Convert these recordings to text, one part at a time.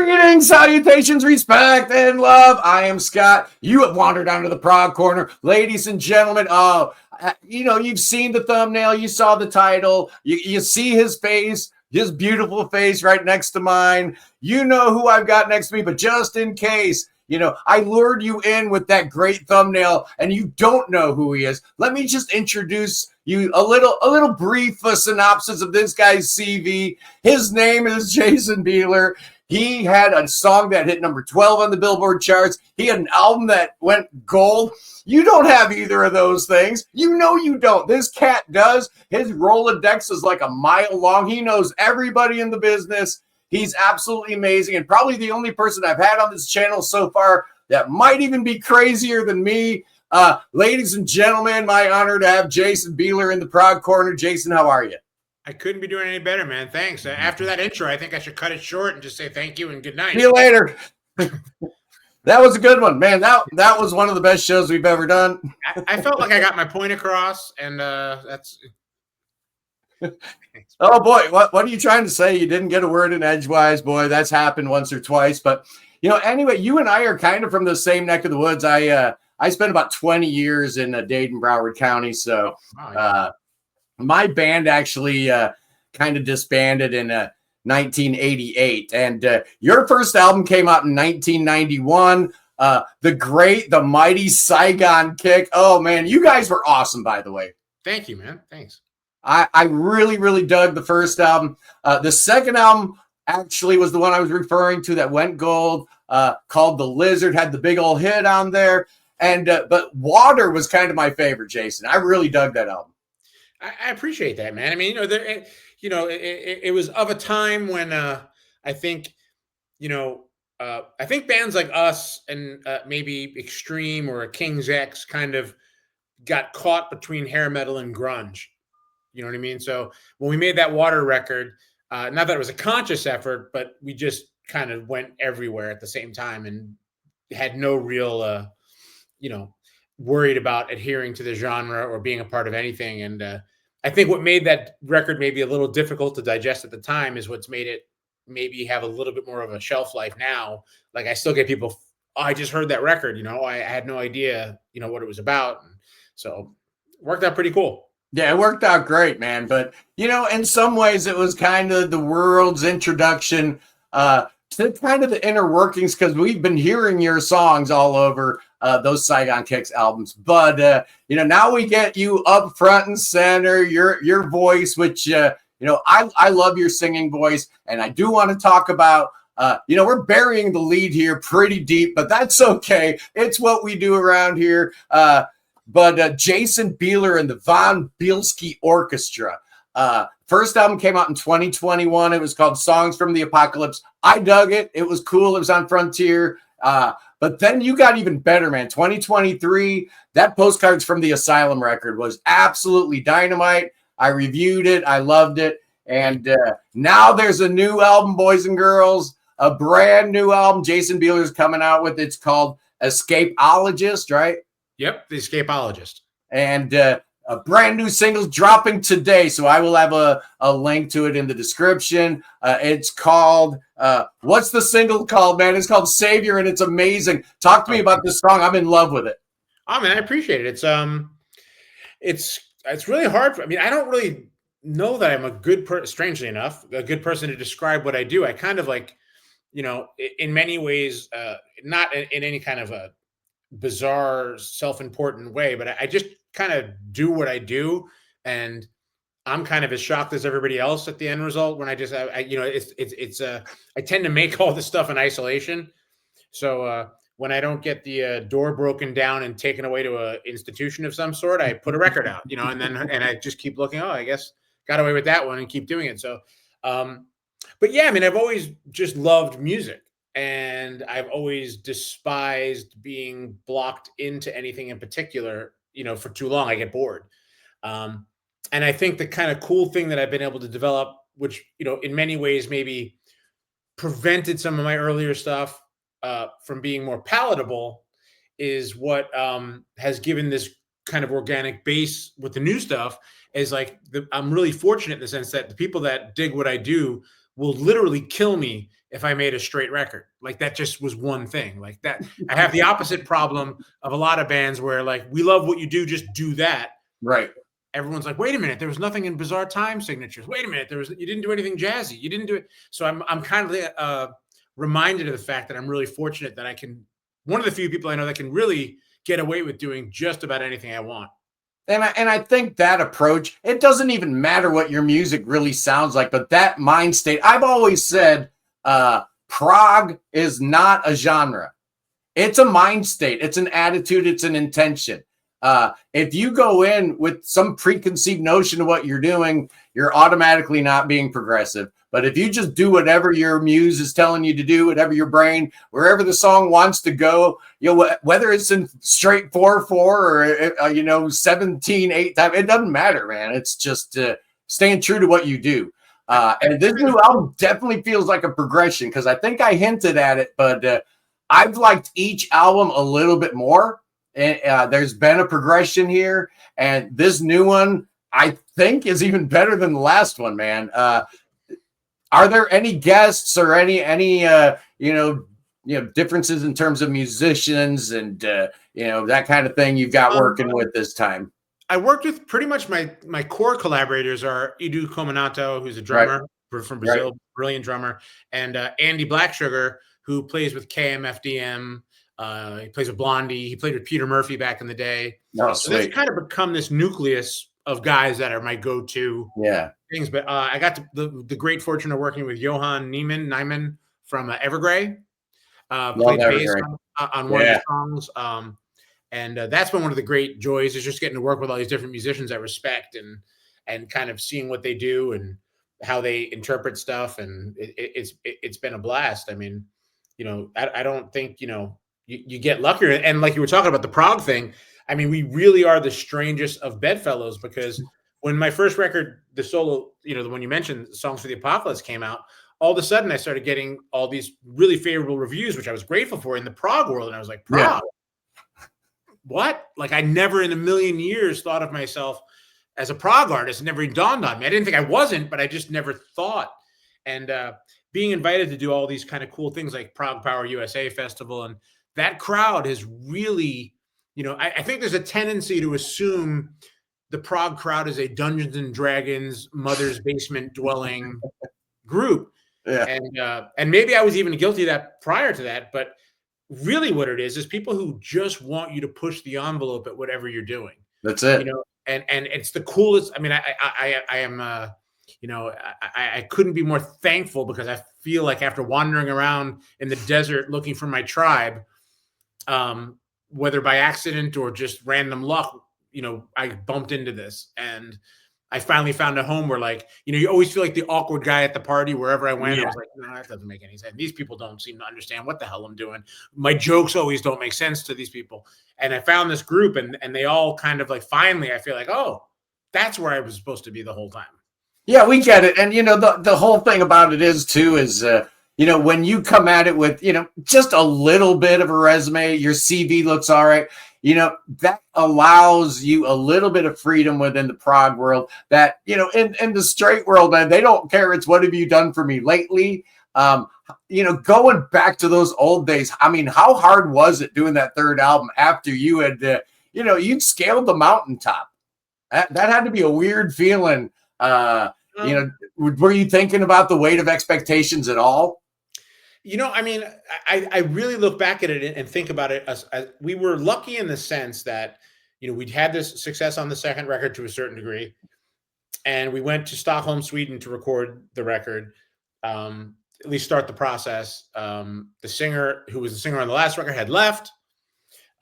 Greetings, salutations, respect, and love. I am Scott. You have wandered onto the Prog Corner. Ladies and gentlemen, you've seen the thumbnail. You saw the title. You see his face, his beautiful face right next to mine. You know who I've got next to me, but just in case, I lured you in with that great thumbnail and you don't know who he is. Let me just introduce you a little brief synopsis of this guy's CV. His name is Jason Beeler. He had a song that hit number 12 on the Billboard charts. He had an album that went gold. You don't have either of those things. You know you don't. This cat does. His Rolodex is like a mile long. He knows everybody in the business. He's absolutely amazing and probably the only person I've had on this channel so far that might even be crazier than me. Ladies and gentlemen, my honor to have Jason Beeler in the Prog Corner. Jason, how are you? I couldn't be doing any better, man. Thanks. After that intro, I think I should cut it short and just say thank you and good night. See you later. That was a good one, man. That was one of the best shows we've ever done. I felt like I got my point across, and that's... Oh boy, what are you trying to say? You didn't get a word in edgewise, boy. That's happened once or twice. But anyway, you and I are kind of from the same neck of the woods. I spent about 20 years in Dayton, Broward County. So my band actually kind of disbanded in 1988. And your first album came out in 1991. The mighty Saigon Kick. Oh man, you guys were awesome, by the way. Thank you, man. Thanks. I really, really dug the first album. The second album actually was the one I was referring to that went gold, called The Lizard, had the big old hit on there. And but Water was kind of my favorite, Jason. I really dug that album. I appreciate that, man. I mean, it was of a time when I think bands like us and maybe Extreme or a King's X kind of got caught between hair metal and grunge. You know what I mean? So when we made that Water record, not that it was a conscious effort, but we just kind of went everywhere at the same time and had no real, worried about adhering to the genre or being a part of anything. And I think what made that record maybe a little difficult to digest at the time is what's made it maybe have a little bit more of a shelf life now. Like I still get people, I just heard that record, I had no idea, what it was about. And so it worked out pretty cool. Yeah, it worked out great, man. But, in some ways it was kind of the world's introduction to kind of the inner workings, because we've been hearing your songs all over those Saigon Kicks albums. But, now we get you up front and center, your voice, which, I love your singing voice. And I do want to talk about, we're burying the lead here pretty deep, but that's okay. It's what we do around here. But Jason Beeler and the Von Bielski Orchestra. First album came out in 2021. It was called Songs from the Apocalypse. I dug it. It was cool. It was on Frontier. But then you got even better, man. 2023, that Postcards from the Asylum record was absolutely dynamite. I reviewed it. I loved it. And now there's a new album, boys and girls, a brand new album Jason Beeler's coming out with. It's called Escapologist, right? Yep, the Escapologist. And a brand new single dropping today. So I will have a link to it in the description. It's called, what's the single called, man? It's called Savior, and it's amazing. Talk to me about this song. I'm in love with it. Oh, man, I appreciate it. It's really hard. I don't really know that I'm a good person, strangely enough, a good person to describe what I do. I kind of like, in many ways, not in any kind of a bizarre, self-important way, but I just kind of do what I do, and I'm kind of as shocked as everybody else at the end result when I tend to make all this stuff in isolation. So when I don't get the door broken down and taken away to an institution of some sort, I put a record out, and I just keep looking. Oh, I guess got away with that one, and keep doing it. So, but yeah, I've always just loved music. And I've always despised being blocked into anything in particular, for too long. I get bored. And I think the kind of cool thing that I've been able to develop, which, in many ways maybe prevented some of my earlier stuff from being more palatable, is what has given this kind of organic base with the new stuff. Is like, I'm really fortunate in the sense that the people that dig what I do will literally kill me if I made a straight record. Like that just was one thing. Like that, I have the opposite problem of a lot of bands where like, we love what you do, just do that. Right. Everyone's like, wait a minute, there was nothing in Bizarre Time Signatures. Wait a minute, you didn't do anything jazzy. You didn't do it. So I'm kind of reminded of the fact that I'm really fortunate that I can, one of the few people I know that can really get away with doing just about anything I want. And I think that approach, it doesn't even matter what your music really sounds like, but that mind state, I've always said, prog is not a genre. It's a mind state. It's an attitude. It's an intention. If you go in with some preconceived notion of what you're doing, you're automatically not being progressive. But if you just do whatever your muse is telling you to do, whatever your brain, wherever the song wants to go, you know, whether it's in straight 4/4 or, 17/8 time, it doesn't matter, man. It's just staying true to what you do. And this new album definitely feels like a progression, because I think I hinted at it, but I've liked each album a little bit more. And there's been a progression here, and this new one I think is even better than the last one, man. Are there any guests or any differences in terms of musicians and that kind of thing you've got working with this time? I worked with pretty much my core collaborators are Edu Kominato, who's a drummer from Brazil, brilliant drummer, and Andy Blacksugar, who plays with KMFDM. He plays with Blondie. He played with Peter Murphy back in the day. Oh, so that's kind of become this nucleus of guys that are my go-to things. But I got the great fortune of working with Johan Nyman from Evergrey. Played bass on one of the songs. And that's been one of the great joys, is just getting to work with all these different musicians I respect and kind of seeing what they do and how they interpret stuff. And it's been a blast. I mean, I don't think, you get luckier. And like you were talking about the prog thing, I mean, we really are the strangest of bedfellows, because when my first record, the solo, the one you mentioned, Songs for the Apocalypse, came out, all of a sudden I started getting all these really favorable reviews, which I was grateful for, in the prog world. And I was like, prog? What? Like, I never in a million years thought of myself as a prog artist. It never even dawned on me. I didn't think I wasn't, but I just never thought. And being invited to do all these kind of cool things like Prog Power USA Festival, and that crowd has really, I think there's a tendency to assume the prog crowd is a Dungeons and Dragons mother's basement dwelling group. And maybe I was even guilty of that prior to that, but really what it is people who just want you to push the envelope at whatever you're doing. That's it. And it's the coolest. I mean, I am, I couldn't be more thankful, because I feel like after wandering around in the desert looking for my tribe, whether by accident or just random luck, I bumped into this, and I finally found a home where, like, you always feel like the awkward guy at the party wherever I went. I was like, no, that doesn't make any sense. These people don't seem to understand what the hell I'm doing. My jokes always don't make sense to these people. And I found this group, and they all kind of like, finally, I feel like, oh, that's where I was supposed to be the whole time. Yeah, we get it. And, the whole thing about it is when you come at it with, just a little bit of a resume, your CV looks all right. That allows you a little bit of freedom within the prog world that, in the straight world, man, they don't care. It's what have you done for me lately? Going back to those old days, I mean, how hard was it doing that third album after you had, you'd scaled the mountaintop? That had to be a weird feeling. Were you thinking about the weight of expectations at all? I mean, I really look back at it and think about it as we were lucky in the sense that, we'd had this success on the second record to a certain degree, and we went to Stockholm, Sweden to record the record, at least start the process. The singer who was the singer on the last record had left,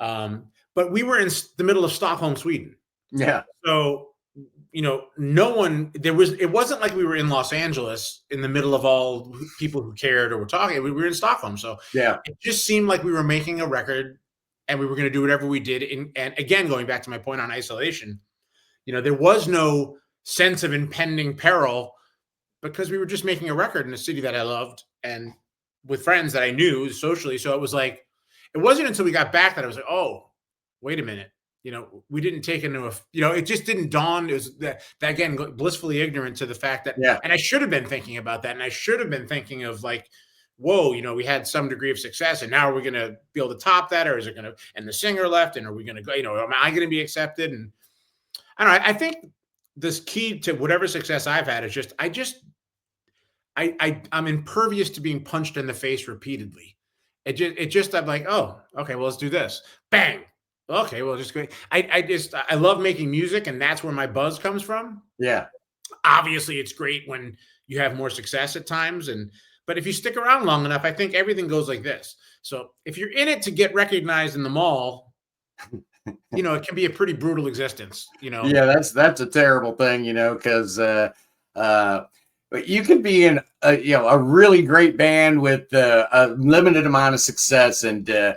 but we were in the middle of Stockholm, Sweden. Yeah. So, no one, it wasn't like we were in Los Angeles in the middle of all people who cared or were talking. We were in Stockholm. So it just seemed like we were making a record and we were going to do whatever we did. And again, going back to my point on isolation, there was no sense of impending peril, because we were just making a record in a city that I loved and with friends that I knew socially. So it was like, it wasn't until we got back that I was like, oh, wait a minute. We didn't take into it just didn't dawn. It was that again, blissfully ignorant to the fact that, and I should have been thinking about that. And I should have been thinking of, like, whoa, we had some degree of success, and now we're going to be able to top that, or is it going to, and the singer left, and are we going to go, am I going to be accepted? And I don't know. I think this key to whatever success I've had is I'm impervious to being punched in the face repeatedly. I'm like, oh, okay, well, let's do this. Bang. Okay, well, just great. I love making music, and that's where my buzz comes from. Yeah. Obviously, it's great when you have more success at times, but if you stick around long enough, I think everything goes like this. So if you're in it to get recognized in the mall, it can be a pretty brutal existence. Yeah, that's a terrible thing, because you could be in a really great band with a limited amount of success, and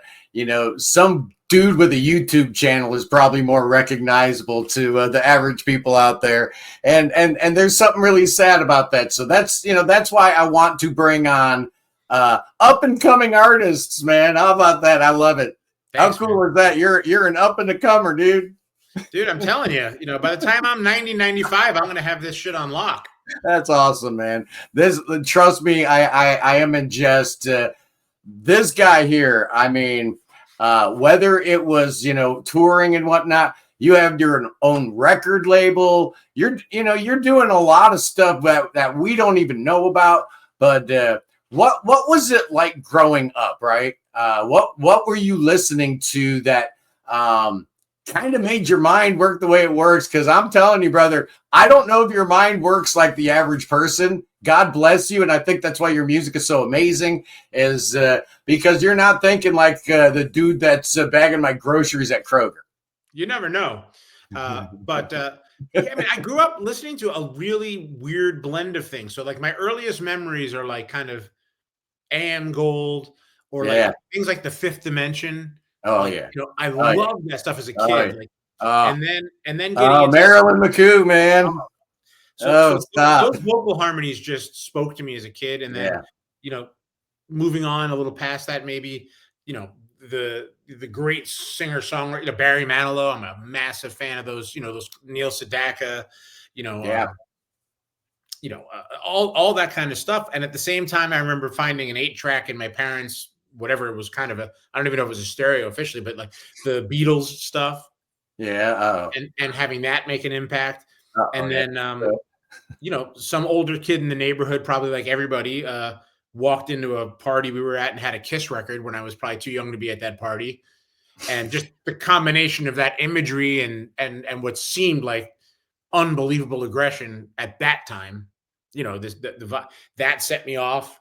some dude with a YouTube channel is probably more recognizable to the average people out there, and there's something really sad about that. So that's why I want to bring on up and coming artists, man. How about that? I love it. Thanks, how cool man. is that? You're an up and a comer, dude. Dude, I'm telling you, by the time I'm 90, 95, I'm gonna have this shit on lock. That's awesome, man. Trust me, I am in jest. This guy here, I mean, whether it was, touring and whatnot, you have your own record label. You're doing a lot of stuff that we don't even know about. But what was it like growing up, right? What were you listening to that kind of made your mind work the way it works? Because I'm telling you, brother, I don't know if your mind works like the average person. God bless you. And I think that's why your music is so amazing, is because you're not thinking like the dude that's bagging my groceries at Kroger. You never know. But I grew up listening to a really weird blend of things. So like my earliest memories are like kind of AM Gold, or like things like The Fifth Dimension. Oh, like, yeah. I loved that stuff as a kid. And then getting Marilyn McCoo, man. So those vocal harmonies just spoke to me as a kid. And then, moving on a little past that, maybe, the great singer-songwriter, Barry Manilow. I'm a massive fan of those, those Neil Sedaka, all that kind of stuff. And at the same time, I remember finding an 8-track in my parents', whatever it was, kind of I don't even know if it was a stereo officially, but like the Beatles stuff. Yeah. And having that make an impact. And then, some older kid in the neighborhood, probably like everybody, walked into a party we were at and had a Kiss record when I was probably too young to be at that party. And just the combination of that imagery and what seemed like unbelievable aggression at that time, that set me off.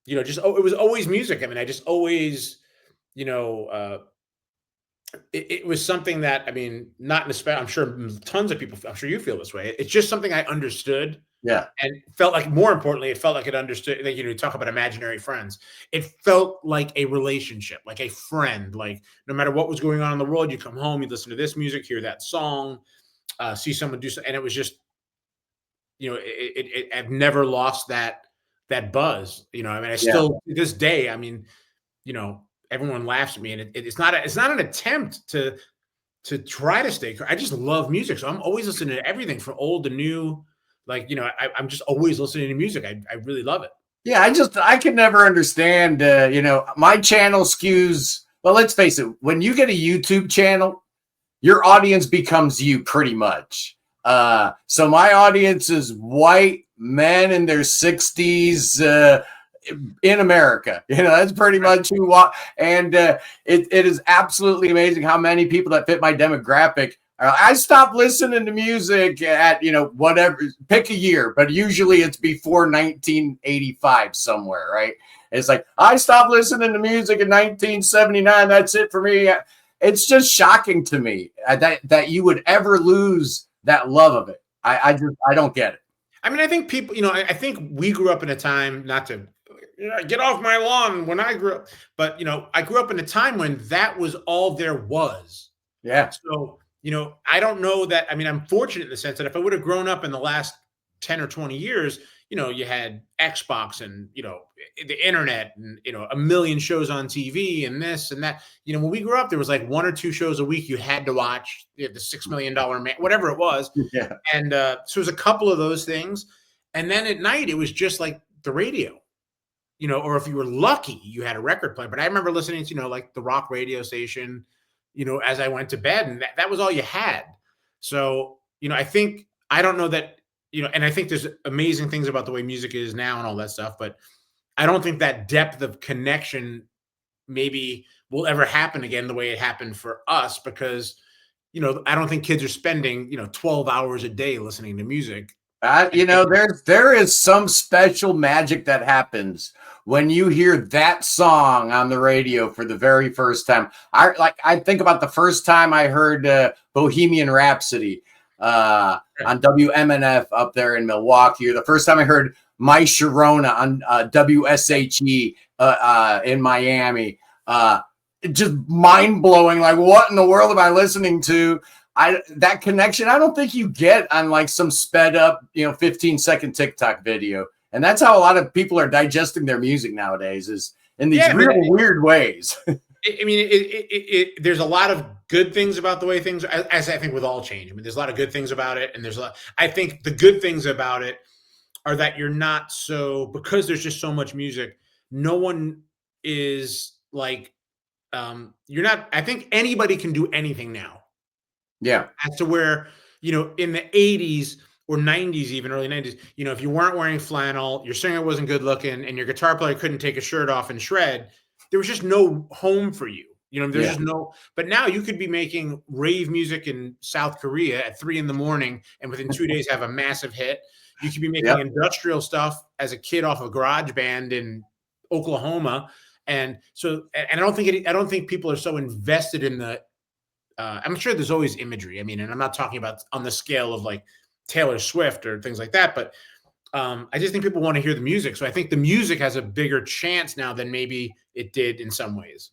It was always music. I mean, I just always, it was something that, I mean, not in a I'm sure tons of people, I'm sure you feel this way. It's just something I understood. Yeah. And felt like, more importantly, it felt like it understood, like, talk about imaginary friends. It felt like a relationship, like a friend, like no matter what was going on in the world, you come home, you listen to this music, hear that song, see someone do something. And it was just, I've never lost that buzz, I mean, I still, to this day, I mean, everyone laughs at me, and it's not an attempt to try to stay. I just love music, so I'm always listening to everything from old to new. Like, I'm just always listening to music. I really love it. Yeah, I can never understand. My channel skews. Well, let's face it. When you get a YouTube channel, your audience becomes you pretty much. So my audience is white men in their 60s. In America, that's pretty much who walk. And it is absolutely amazing how many people that fit my demographic. I stopped listening to music at, whatever, pick a year, but usually it's before 1985 somewhere, right? It's like, I stopped listening to music in 1979. That's it for me. It's just shocking to me that you would ever lose that love of it. I don't get it. I mean, I think people, I think we grew up in a time, not to get off my lawn when I grew up, but, I grew up in a time when that was all there was. Yeah. So, I don't know that. I mean, I'm fortunate in the sense that if I would have grown up in the last 10 or 20 years, you had Xbox and, the internet and, a million shows on TV and this and that. When we grew up, there was like 1 or 2 shows a week you had to watch. The $6 Million Man, whatever it was. Yeah. And so it was a couple of those things. And then at night, it was just like the radio. or if you were lucky, you had a record player. But I remember listening to, like the rock radio station, as I went to bed, and that was all you had. So, I don't know that, and I think there's amazing things about the way music is now and all that stuff, but I don't think that depth of connection maybe will ever happen again the way it happened for us, because, I don't think kids are spending, 12 hours a day listening to music. There is some special magic that happens when you hear that song on the radio for the very first time. I think about the first time I heard Bohemian Rhapsody on WMNF up there in Milwaukee, or the first time I heard My Sharona on WSHE in Miami. Just mind blowing. Like, what in the world am I listening to? That connection, I don't think you get on like some sped up, 15-second TikTok video. And that's how a lot of people are digesting their music nowadays, is in these weird ways. I mean, there's a lot of good things about the way things, as I think with all change. I mean, there's a lot of good things about it. And I think the good things about it are that you're not because there's just so much music, no one is like, I think anybody can do anything now. Yeah. As to where, in the 80s or 90s, even early 90s, if you weren't wearing flannel, your singer wasn't good looking, and your guitar player couldn't take a shirt off and shred, there was just no home for you. There's just no, but now you could be making rave music in South Korea at 3 a.m. and within 2 days have a massive hit. You could be making industrial stuff as a kid off a garage band in Oklahoma. And so, and I don't think people are so invested in the, I'm sure there's always imagery. I mean, and I'm not talking about on the scale of like Taylor Swift or things like that, but I just think people want to hear the music. So I think the music has a bigger chance now than maybe it did in some ways.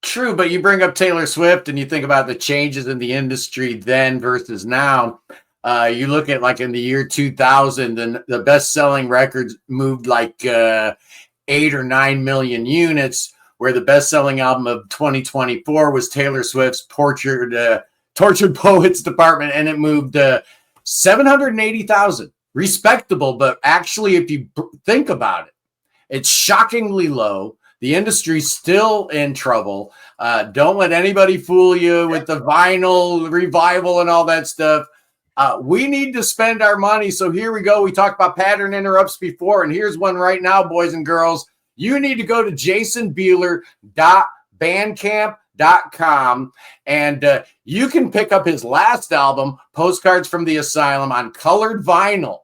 True, but you bring up Taylor Swift and you think about the changes in the industry then versus now. You look at like in the year 2000, and the best-selling records moved like 8 or 9 million units, where the best-selling album of 2024 was Taylor Swift's Tortured Poets Department, and it moved 780,000. Respectable, but actually, if you think about it, it's shockingly low. The industry's still in trouble. Don't let anybody fool you with the vinyl revival and all that stuff. We need to spend our money. So here we go. We talked about pattern interrupts before, and here's one right now, boys and girls. You need to go to jasonbeeler.bandcamp.com, and you can pick up his last album, Postcards from the Asylum, on colored vinyl.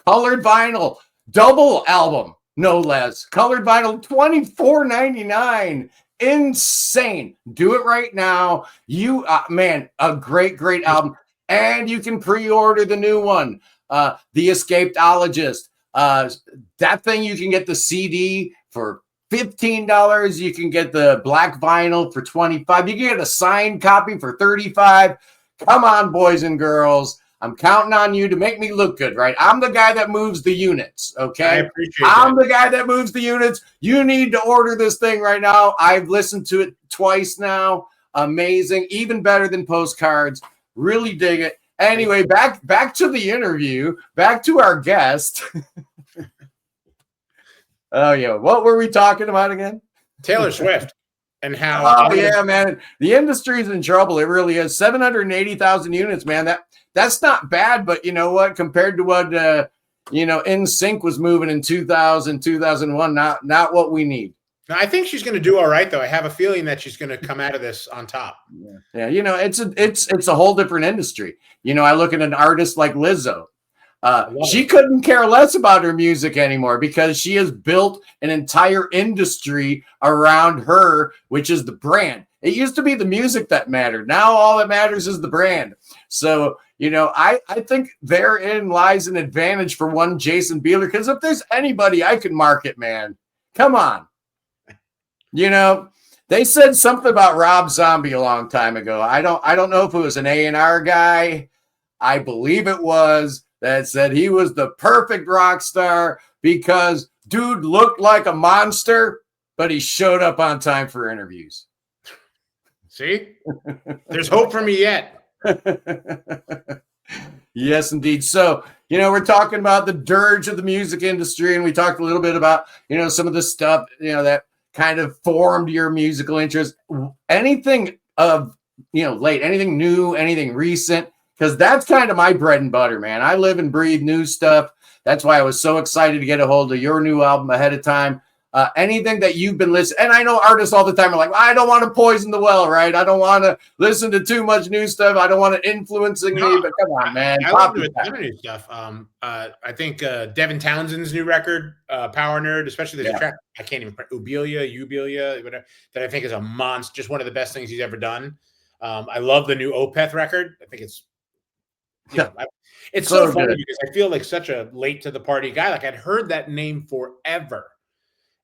Colored vinyl, double album, no less. Colored vinyl, $24.99. Insane. Do it right now. You, man, a great album. And you can pre-order the new one, The Escapologist. That thing, you can get the CD for $15. You can get the black vinyl for $25. You can get a signed copy for $35. Come on, boys and girls. I'm counting on you to make me look good, right? I'm the guy that moves the units, okay? I appreciate that. The guy that moves the units. You need to order this thing right now. I've listened to it twice now. Amazing. Even better than Postcards. Really dig it. Anyway, back to the interview. Back to our guest. Oh, yeah. What were we talking about again? Taylor Swift. And how? Oh, yeah, man. The industry's in trouble. It really is. 780,000 units, man. That's not bad, but you know what? Compared to what NSYNC was moving in 2000, 2001, not what we need. No, I think she's going to do all right, though. I have a feeling that she's going to come out of this on top. Yeah, it's a whole different industry. I look at an artist like Lizzo. She couldn't care less about her music anymore because she has built an entire industry around her, which is the brand. It used to be the music that mattered. Now all that matters is the brand. So, I think therein lies an advantage for one Jason Beeler, because if there's anybody I can market, man, come on. They said something about Rob Zombie a long time ago. I don't know if it was an A&R guy. I believe it was, that said he was the perfect rock star because dude looked like a monster, but he showed up on time for interviews. See? There's hope for me yet. Yes, indeed. So, we're talking about the dirge of the music industry, and we talked a little bit about, some of the stuff, that kind of formed your musical interest. Anything of, late, anything new, anything recent? Because that's kind of my bread and butter, man. I live and breathe new stuff. That's why I was so excited to get a hold of your new album ahead of time. Anything that you've been listening, and I know artists all the time are like, I don't want to poison the well, right? I don't want to listen to too much new stuff. I don't want it influencing me, but come on, man. I love to a ton of new stuff. I think Devin Townsend's new record, Power Nerd, especially this track, I can't even, Ubelia, whatever, that I think is a monster, just one of the best things he's ever done. I love the new Opeth record. I think it's, it's so funny good. Because I feel like such a late to the party guy. Like I'd heard that name forever.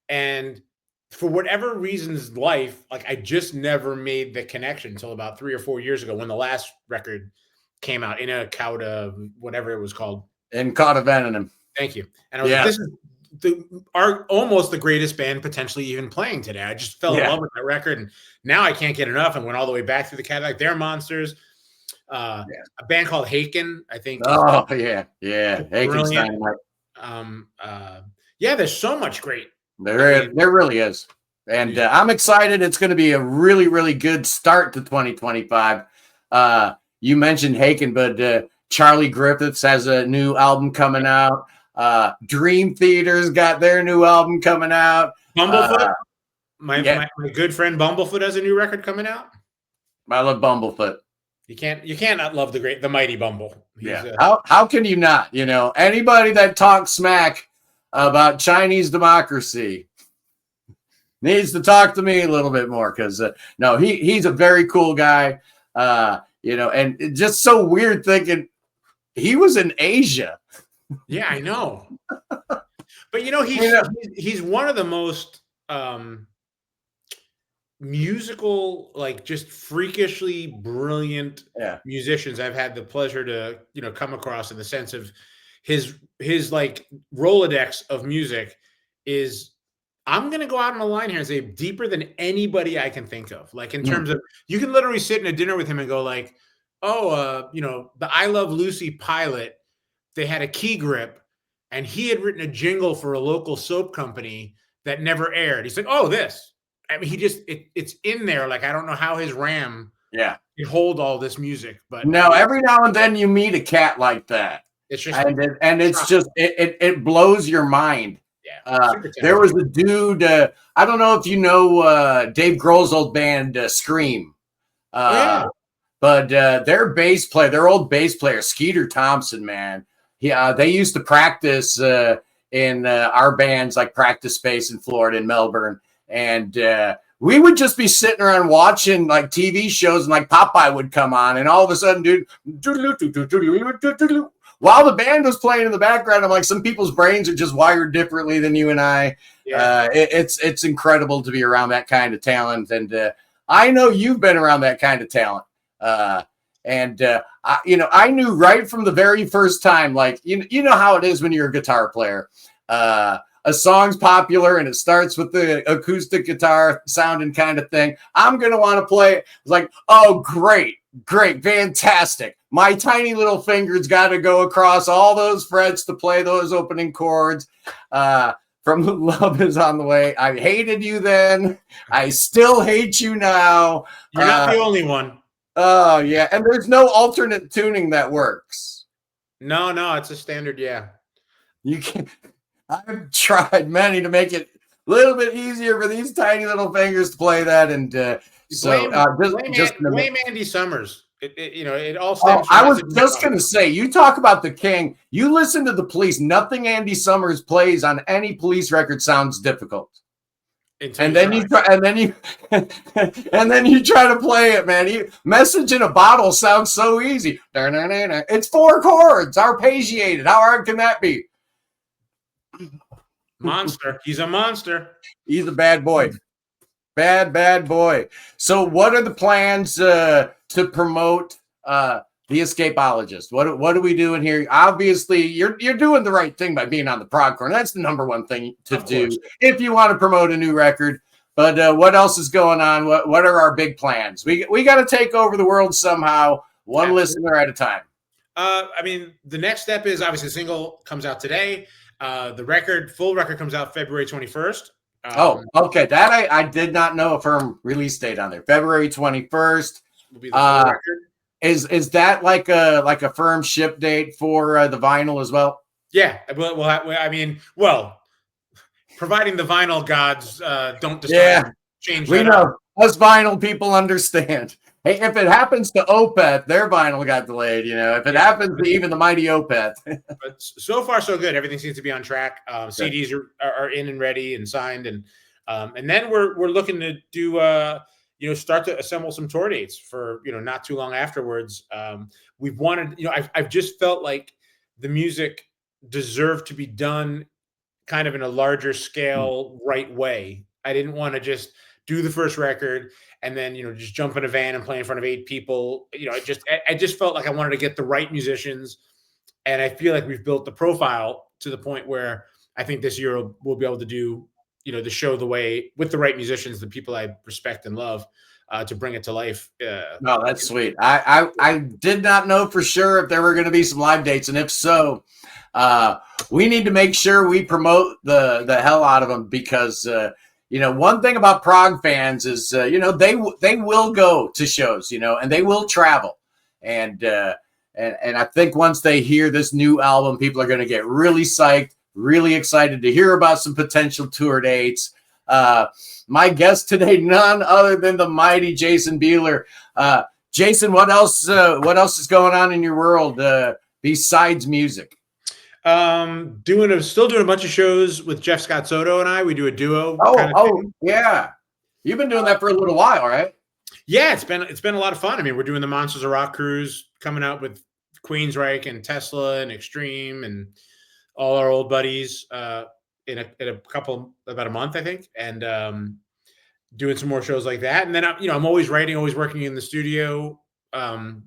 And for whatever reasons, life, like I just never made the connection until about 3 or 4 years ago when the last record came out, In a Cauda, whatever it was called. In Cauda Venenum. Thank you. And I was like, this is almost the greatest band potentially even playing today. I just fell in love with that record, and now I can't get enough and went all the way back through the catalog. They're monsters. A band called Haken, I think. Oh, yeah. Haken's dynamite. There's so much great. There really is. And I'm excited. It's going to be a really, really good start to 2025. You mentioned Haken, but Charlie Griffiths has a new album coming out. Dream Theater's got their new album coming out. Bumblefoot? My good friend Bumblefoot has a new record coming out. I love Bumblefoot. You can't not love the mighty Bumble. How can you not? Anybody that talks smack about Chinese democracy needs to talk to me a little bit more, because no, he's a very cool guy, and it's just so weird thinking he was in Asia. Yeah, I know. But he's one of the most musical, like just freakishly brilliant musicians I've had the pleasure to come across, in the sense of his like Rolodex of music is, I'm going to go out on a line here and say, deeper than anybody I can think of. Like in terms of, you can literally sit in a dinner with him and go like, the I Love Lucy pilot, they had a key grip and he had written a jingle for a local soap company that never aired. He's like, this. I mean, he just, it's in there. Like, I don't know how his RAM can hold all this music, but no, every now and then you meet a cat like that. It's just, and it's just, it blows your mind. Yeah. There was a dude, I don't know if you know Dave Grohl's old band, Scream. But their old bass player, Skeeter Thompson, man. They used to practice in our band's like practice space in Florida, in Melbourne. And we would just be sitting around watching like TV shows, and like Popeye would come on, and all of a sudden, dude, while the band was playing in the background, I'm like, some people's brains are just wired differently than you and I. Yeah. It's incredible to be around that kind of talent. And I know you've been around that kind of talent. I knew right from the very first time, like, you know how it is when you're a guitar player. A song's popular and it starts with the acoustic guitar sounding kind of thing. I'm going to want to play it. It's like, oh, great, fantastic. My tiny little fingers got to go across all those frets to play those opening chords. From Love Is on the Way. I hated you then. I still hate you now. You're not the only one. Oh, yeah. And there's no alternate tuning that works. No, it's a standard, You can. I've tried many to make it a little bit easier for these tiny little fingers to play that, and blame Andy Summers. It all stems from. I was just going to say, you talk about the king. You listen to the Police. Nothing Andy Summers plays on any Police record sounds difficult. And then you try to play it, man. Message in a Bottle sounds so easy. It's 4 chords, arpeggiated. How hard can that be? Monster. He's a monster. He's a bad boy. Bad boy. So what are the plans to promote the Escapologist? What are we doing here? Obviously, you're doing the right thing by being on the Prog Corner. That's the number one thing to do if you want to promote a new record. But what else is going on? What are our big plans? We got to take over the world somehow, one listener at a time. I mean, the next step is obviously the single comes out today. The full record comes out February 21st. Okay. That I did not know a firm release date on there. February 21st will be the full record. Is that like a firm ship date for the vinyl as well? Yeah. Well, providing the vinyl gods don't decide to change. We know us vinyl people understand. Hey, if it happens to Opeth, their vinyl got delayed. If it happens to even the mighty Opeth. But so far, so good. Everything seems to be on track. CDs are in and ready and signed, and then we're looking to do start to assemble some tour dates for not too long afterwards. We've wanted I've just felt like the music deserved to be done kind of in a larger scale, right way. I didn't want to just do the first record and then just jump in a van and play in front of 8 people. I just felt like I wanted to get the right musicians, and I feel like we've built the profile to the point where I think this year we'll be able to do the show the way with the right musicians, the people I respect and love, to bring it to life. No, that's sweet. I did not know for sure if there were going to be some live dates, and if so, we need to make sure we promote the hell out of them, because one thing about Prog fans is they will go to shows, and they will travel, and I think once they hear this new album, people are going to get really psyched, really excited to hear about some potential tour dates. My guest today, none other than the mighty Jason Beeler. Jason, what else is going on in your world besides music? Still doing a bunch of shows with Jeff Scott Soto and I. We do a duo. Yeah. You've been doing that for a little while, right? Yeah, it's been a lot of fun. I mean, we're doing the Monsters of Rock cruise, coming out with Queensryche and Tesla and Extreme and all our old buddies in about a month, I think, and doing some more shows like that. And then I'm always writing, always working in the studio. I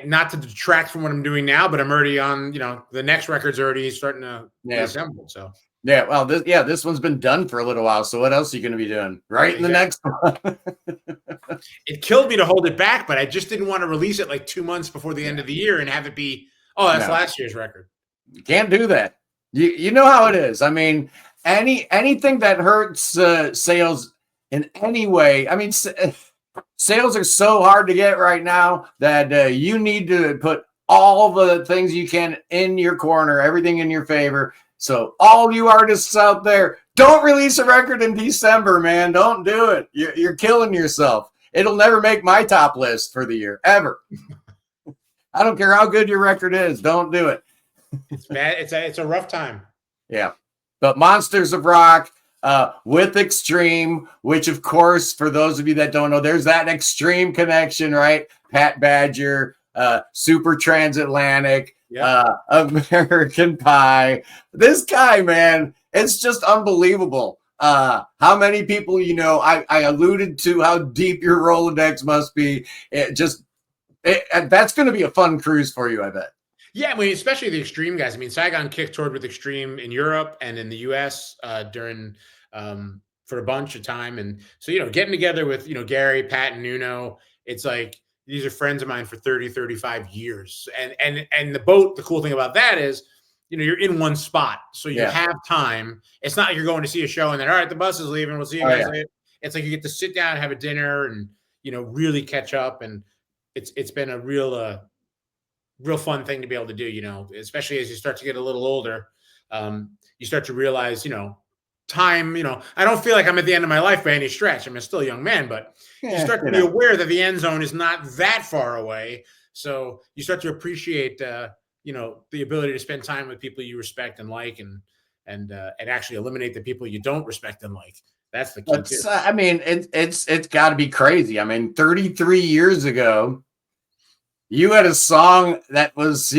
not to detract from what I'm doing now, but I'm already on, the next record's already starting to be assembled. So yeah, well, this one's been done for a little while. So what else are you going to be doing in the next one? It killed me to hold it back, but I just didn't want to release it like 2 months before the end of the year and have it be, last year's record. You can't do that. You know how it is. I mean, anything that hurts sales in any way. I mean, sales are so hard to get right now that you need to put all the things you can in your corner, everything in your favor. So all you artists out there, don't release a record in December, man. Don't do it. You're killing yourself. It'll never make my top list for the year, ever. I don't care how good your record is. Don't do it. It's bad. It's a rough time. Yeah. But Monsters of Rock with Extreme, which, of course, for those of you that don't know, there's that Extreme connection, right? Pat Badger, Super Transatlantic, American Pie. This guy, man, it's just unbelievable. How many people, I alluded to how deep your Rolodex must be. That's going to be a fun cruise for you, I bet. Yeah, I mean, especially the Extreme guys. I mean, Saigon Kick toured with Extreme in Europe and in the US during for a bunch of time. And so, getting together with, Gary, Pat, and Nuno, it's like these are friends of mine for 30, 35 years. And the cool thing about that is, you're in one spot. So you have time. It's not like you're going to see a show and then, all right, the bus is leaving. We'll see you guys later. It's like you get to sit down and have a dinner and, really catch up. And it's been a real fun thing to be able to do, especially as you start to get a little older. You start to realize, time, I don't feel like I'm at the end of my life by any stretch. I'm still a young man, but you start to be aware that the end zone is not that far away. So you start to appreciate, the ability to spend time with people you respect and like, and actually eliminate the people you don't respect and like. That's the key. I mean, it's got to be crazy. I mean, 33 years ago, you had a song that was,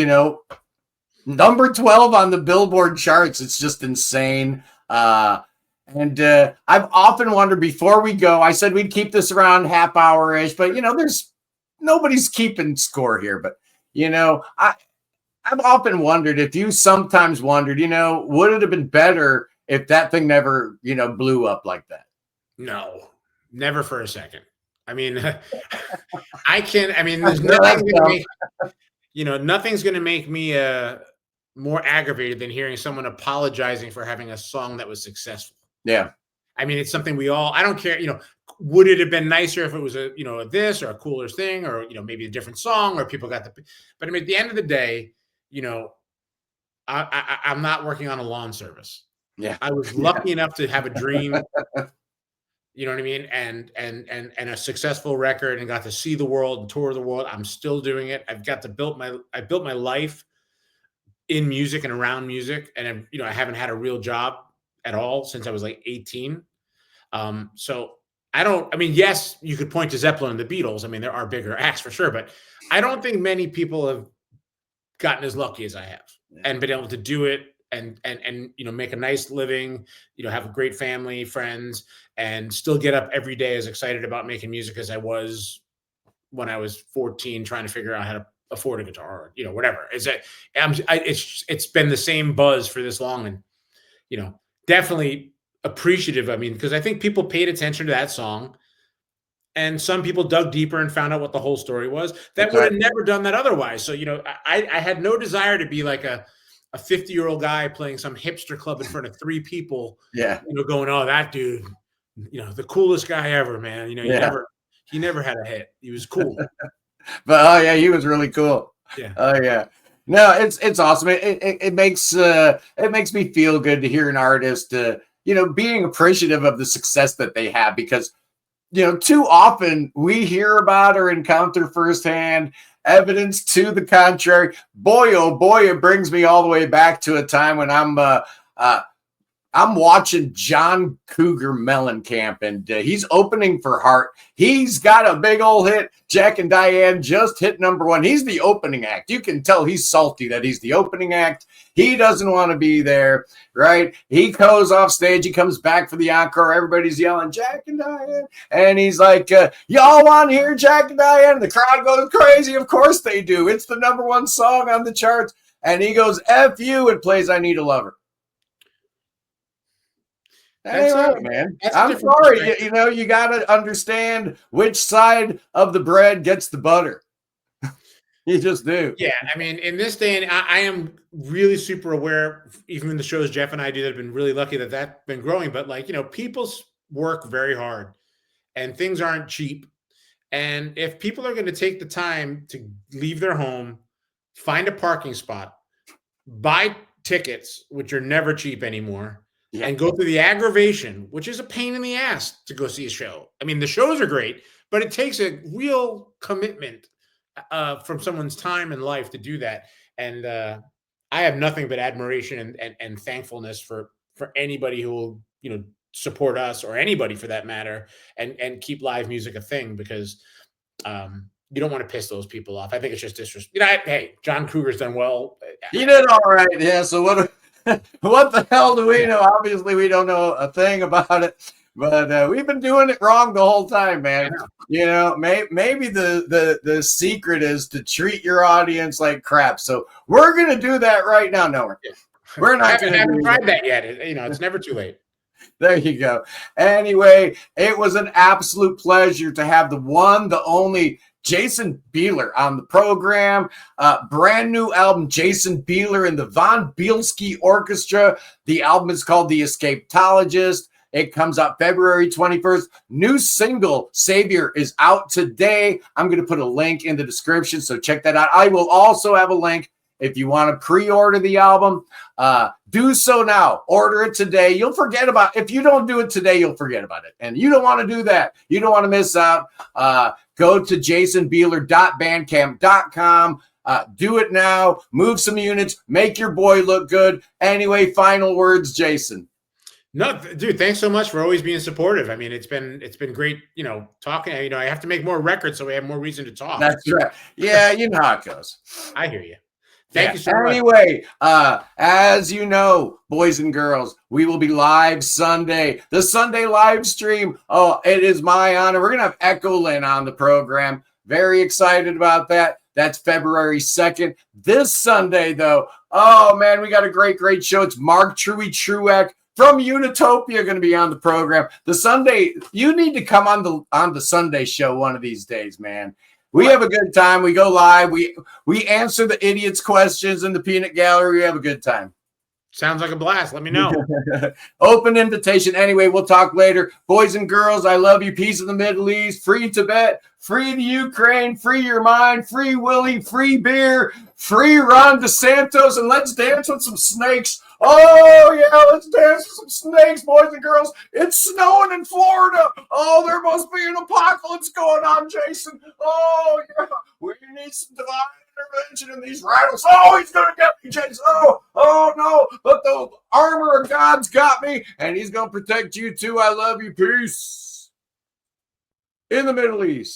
number 12 on the Billboard charts. It's just insane. And I've often wondered, before we go, I said we'd keep this around half hour-ish, but, there's nobody's keeping score here. But, I've often wondered, if you sometimes wondered, would it have been better if that thing never, blew up like that? No, never for a second. I mean, I can. I mean, there's Yeah, nothing that's going to dumb. make nothing's going to make me more aggravated than hearing someone apologizing for having a song that was successful. Yeah. I mean, it's something we all. I don't care. Would it have been nicer if it was a this or a cooler thing, or maybe a different song, or people got the. But I mean, at the end of the day, I'm not working on a lawn service. Yeah. I was lucky enough to have a dream. You know what I mean? And a successful record, and got to see the world and tour the world. I'm still doing it. I built my life in music and around music. And I haven't had a real job at all since I was like 18. So I mean, yes, you could point to Zeppelin and the Beatles. I mean, there are bigger acts for sure, but I don't think many people have gotten as lucky as I have and been able to do it and make a nice living, have a great family, friends, and still get up every day as excited about making music as I was when I was 14, trying to figure out how to afford a guitar, or, whatever. It's been the same buzz for this long, and, definitely appreciative. I mean, because I think people paid attention to that song, and some people dug deeper and found out what the whole story was that would have never done that otherwise. So, I had no desire to be like a 50-year-old guy playing some hipster club in front of 3 people, going, oh, that dude, the coolest guy ever, man. He never had a hit. He was cool. But oh yeah, he was really cool. Yeah. Oh yeah. No, it's awesome. It makes me feel good to hear an artist, being appreciative of the success that they have, because too often we hear about or encounter firsthand evidence to the contrary. Boy, oh boy, it brings me all the way back to a time when I'm watching John Cougar Mellencamp, and he's opening for Heart. He's got a big old hit. Jack and Diane just hit #1. He's the opening act. You can tell he's salty that he's the opening act. He doesn't want to be there, right? He goes off stage. He comes back for the encore. Everybody's yelling, Jack and Diane. And he's like, y'all want to hear Jack and Diane? And the crowd goes crazy. Of course they do. It's the #1 song on the charts. And he goes, F you, and plays I Need a Lover. That's right, man. I'm sorry. You got to understand which side of the bread gets the butter. You just do. Yeah. I mean, in this day, and I am really super aware, even in the shows Jeff and I do, that have been really lucky that's been growing. But people work very hard, and things aren't cheap. And if people are going to take the time to leave their home, find a parking spot, buy tickets, which are never cheap anymore, and go through the aggravation, which is a pain in the ass to go see a show. I mean, the shows are great, but it takes a real commitment from someone's time and life to do that. And I have nothing but admiration and thankfulness for anybody who will, support us, or anybody for that matter, and keep live music a thing, because you don't want to piss those people off. I think it's just disrespect. Hey, John Cougar's done well. He did all right. Yeah. So what the hell do we know? Obviously, we don't know a thing about it, but we've been doing it wrong the whole time, man. Maybe the secret is to treat your audience like crap. So we're gonna do that right now. No, we're not. I haven't tried that yet. It's never too late. There you go. Anyway, it was an absolute pleasure to have the one, the only Jason Beeler on the program. Brand new album, Jason Beeler and the Von Bielski Orchestra. The album is called The Escapologist. It comes out February 21st. New single, Savior, is out today. I'm going to put a link in the description, so check that out. I will also have a link if you want to pre-order the album. Do so now. Order it today. You'll forget about it. If you don't do it today, you'll forget about it. And you don't want to do that. You don't want to miss out. Go to jasonbeeler.bandcamp.com. Do it now. Move some units. Make your boy look good. Anyway, final words, Jason. No, dude, thanks so much for always being supportive. I mean, it's been great, talking. I have to make more records so we have more reason to talk. That's right. Yeah, you know how it goes. I hear you. Thank you so much. Anyway, as you know, boys and girls, we will be live Sunday. The Sunday live stream. Oh, it is my honor. We're going to have Echo Lynn on the program. Very excited about that. That's February 2nd. This Sunday, though, oh, man, we got a great show. It's Mark Trueck, from Unitopia going to be on the program. The Sunday, you need to come on the Sunday show one of these days, man. We have a good time. We go live. We answer the idiots' questions in the peanut gallery. We have a good time. Sounds like a blast. Let me know. Open invitation. Anyway, we'll talk later. Boys and girls, I love you. Peace in the Middle East. Free Tibet. Free the Ukraine. Free your mind. Free Willie. Free beer. Free Ron DeSantos. And let's dance with some snakes. Oh, yeah, let's dance with some snakes, boys and girls. It's snowing in Florida. Oh, there must be an apocalypse going on, Jason. Oh, yeah. We need some divine intervention in these rhinos. Oh, he's going to get me, Jason. Oh, no. But the armor of God's got me, and he's going to protect you, too. I love you. Peace. In the Middle East.